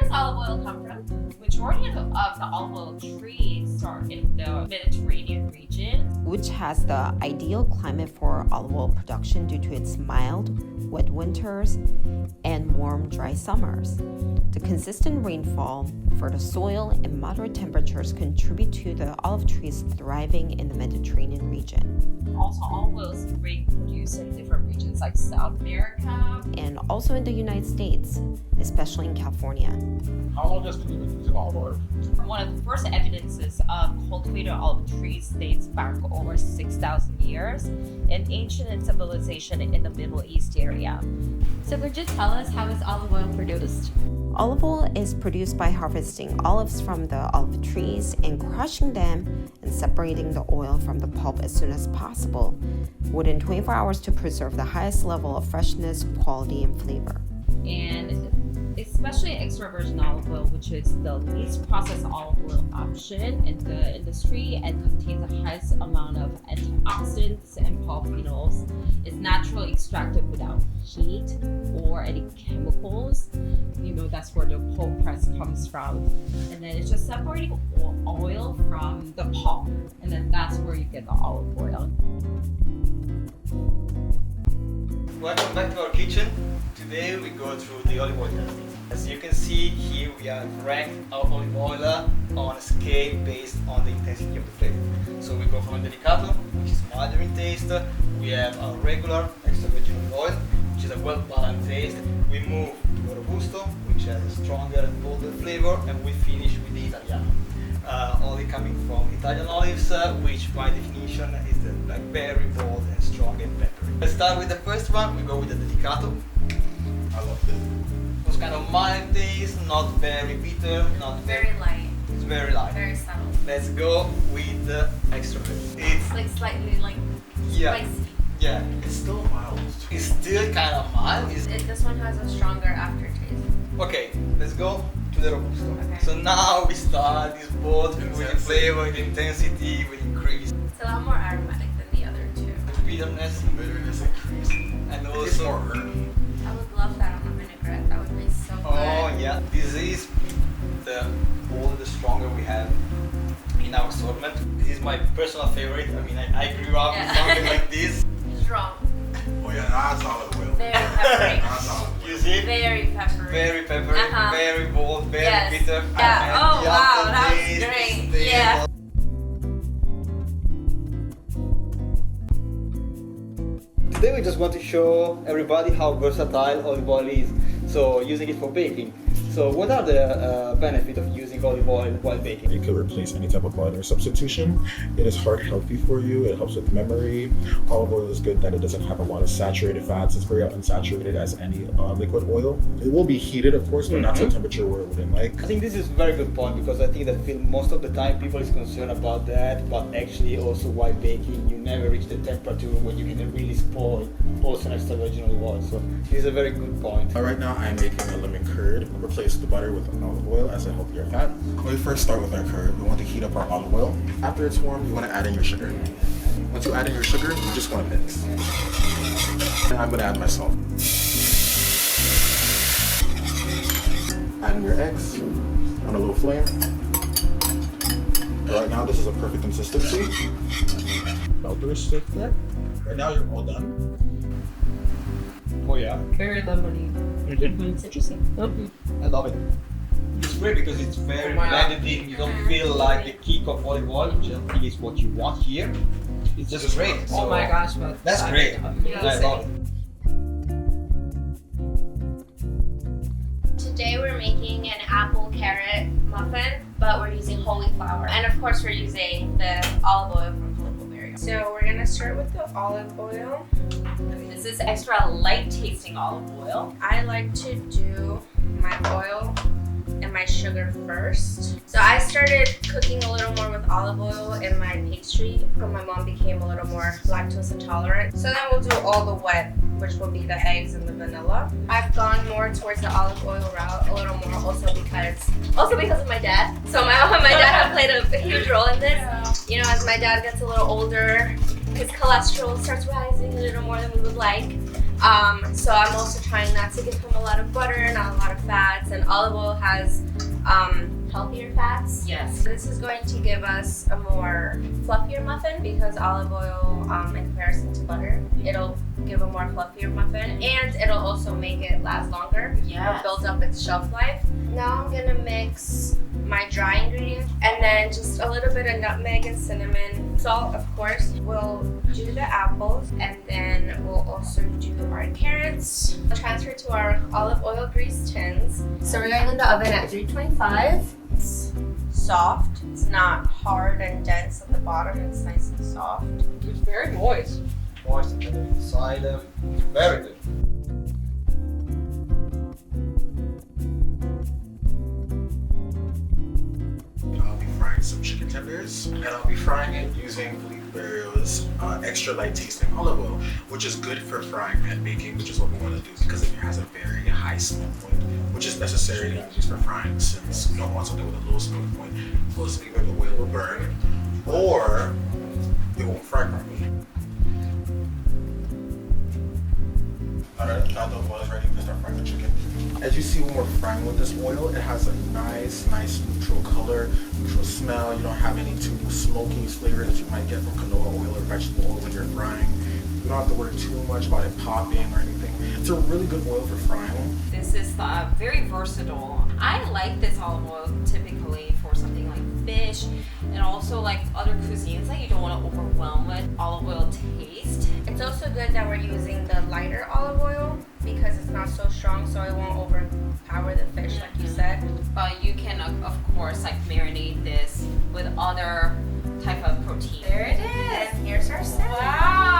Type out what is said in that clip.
does olive oil come from? Majority of the olive oil trees are in the Mediterranean region, which has the ideal climate for olive oil production due to its mild, wet winters and warm, dry summers. The consistent rainfall, fertile soil, and moderate temperatures contribute to the olive trees thriving in the Mediterranean region. Also, olive oil is great produced in different regions like South America. And also in the United States, especially in California. How long has been using olive oil? One of the first evidences of cultivated olive trees dates back over 6,000 years in ancient civilization in the Middle East area. So could you tell us how is olive oil produced? Olive oil is produced by harvesting olives from the olive trees and crushing them and separating the oil from the pulp as soon as possible, within 24 hours to preserve the highest level of freshness, quality, and flavor. And especially extra virgin olive oil, which is the least processed olive oil option in the industry and contains the highest amount of antioxidants and polyphenols, is naturally extracted without heat or any chemicals. That's where the pulp press comes from. And then it's just separating oil from the pulp. And then that's where you get the olive oil. Welcome back to our kitchen. Today we go through the olive oil testing. As you can see here, we have ranked our olive oil on a scale based on the intensity of the flavor. So we go from a delicato, which is milder in taste. We have our regular extra virgin olive oil, which is a well-balanced taste. We move to a robusto, which has a stronger and bolder flavor, and we finish with the Italiano. Only coming from Italian olives, which by definition is very bold and strong and peppery. Let's start with the first one. We go with the delicato. I love it. It's kind of mild taste, not very bitter, not Very light. It's very light. Very subtle. Let's go with the extra virgin. It's like slightly Yeah. spicy. Yeah. It's still mild. It's still kind of mild. This one has a stronger aftertaste. Okay, let's go to the robusto. Okay. So now we start this both with the flavor, the intensity will increase. It's a lot more aromatic than the other two. The bitterness increase. and It's also more herby. I would love that on a vinaigrette. That would be so good. oh yeah, this is the bolder, stronger we have in our assortment. This is my personal favorite. I mean, I grew up with something like this. Strong. Oh yeah, that's olive oil. Very peppery. That's olive oil. You see? Very peppery. Very peppery, very bold, very Yes. bitter. Yeah. And Oh the wow, that was aftertaste is great. stable. Yeah. Today we just want to show everybody how versatile olive oil is. So using it for baking. So what are the benefits of using olive oil while baking? It could replace any type of butter substitution. It is heart healthy for you. It helps with memory. Olive oil is good that it doesn't have a lot of saturated fats. It's very unsaturated as any liquid oil. It will be heated, of course, but not to a temperature where it wouldn't like. I think this is a very good point because I think that most of the time people is concerned about that, but actually also while baking you never reach the temperature where you can really spoil also an extra virgin olive oil. So this is a very good point. Right now I'm making a lemon curd. Replace the butter with olive oil as a healthier fat. When we first start with our curd, we want to heat up our olive oil. After it's warm, you want to add in your sugar. Once you add in your sugar, you just want to mix. And I'm going to add my salt. Add in your eggs on a low flame. Right now, this is a perfect consistency. Melter is stick there. Right now, you're all done. Oh yeah, Very lemony. It's interesting. I love it. It's great because it's very blended in. You don't feel like the kick of olive oil, which I think is what you want here. It's just great. Oh So my gosh, but that's great. I love it. Today we're making an apple carrot muffin, but we're using whole wheat flour. And of course we're using the olive oil from Filippo Berio. So we're gonna start with the olive oil. This is extra light tasting olive oil. I like to do my oil and my sugar first. So I started cooking a little more with olive oil in my pastry, but my mom became a little more lactose intolerant. So then we'll do all the wet, which will be the eggs and the vanilla. I've gone more towards the olive oil route a little more also because of my dad. So my dad played a huge role in this. You know, as my dad gets a little older, his cholesterol starts rising a little more than we would like. So I'm also trying not to give him a lot of butter, not a lot of fats, and olive oil has healthier fats. Yes. This is going to give us a more fluffier muffin because olive oil, in comparison to butter, it'll give a more fluffier muffin, and it'll also make it last longer. Yes. Or build up its shelf life. Now I'm gonna mix my dry ingredients and then just a little bit of nutmeg and cinnamon. Salt, of course. We'll do the apples and then we'll also do our carrots. We'll transfer to our olive oil grease tins. So we're going in the oven at 325. It's soft. It's not hard and dense at the bottom. It's nice and soft. It's very moist. Moist on the inside. Very good. I'll be frying some chicken tenders, and I'll be frying it using Filippo Berio's extra light tasting olive oil, which is good for frying and baking, which is what we want to do because it has a very high smoke point, which is necessary to use for frying since we don't want something with a low smoke point, because either the oil will burn or it won't fry properly. Alright, now the oil is ready to start frying the chicken. As you see when we're frying with this oil, it has a nice neutral color, neutral smell. You don't have any too smoky flavors that you might get from canola oil or vegetable oil when you're frying. You don't have to worry too much about it popping or anything. It's a really good oil for frying. This is very versatile. I like this olive oil typically for something like fish and also like other cuisines that you don't want to overwhelm with olive oil taste. It's also good that we're using the lighter olive oil because it's not so strong, so it won't overpower the fish like you said. But you can of course like marinate this with other type of protein. There it is. And here's our salad. Wow.